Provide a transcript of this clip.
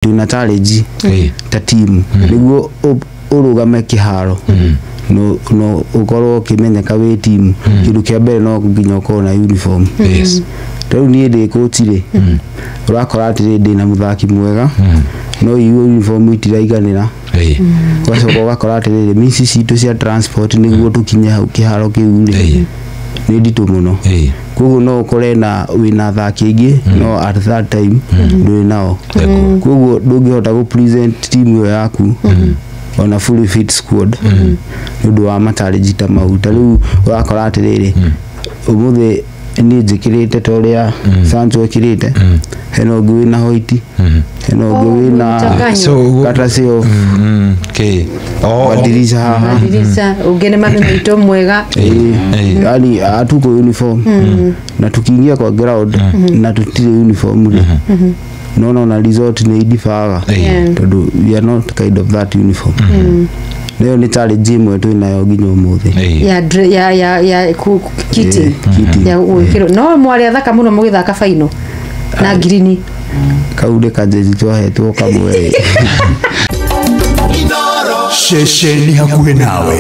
tuna challenge ta team niguo urugame kiharo no ukorwo kimenyeka we team kindu kia mbere no nginya ukorwo na uniform rĩu niĩ ndĩ coach rĩ urakora atĩrĩ ndĩ na muthaki mwega no iyo uniform itiraiganĩra wacoka ugakora atĩrĩ misi citũ cia transport nĩguo tukinye hau kiharo kĩu rĩ nĩ nditũ mũno koguo no ukore na wina athaki aingĩ no at that time ndũrĩ nao koguo ndũngĩhota gu present team ĩyo yaku on a fully fit squad nĩũndũ wa ma-challenge ta mau ta rĩu urakora atĩrĩrĩ ũmũthĩ niĩ njĩkĩrĩte ta ũrĩa Sancho ekĩrĩte hena ũngĩ wĩna Hoiti hena ũngĩ wĩna Katasio Wadirisha haha ũngĩ nĩ mathimĩtwo mwega yani atuko uniform na tukiingia kwa ground na tutire uniform no na resort nĩ idifaga tondũ we are not kind of that uniform leo ni challenge imwe twinayo nginya umuthi ya kiti ya wikiro no mwari athaka muno mugithaka final na green kaude kajezi twahetwo kamwe Shesheni hakuhe nawe.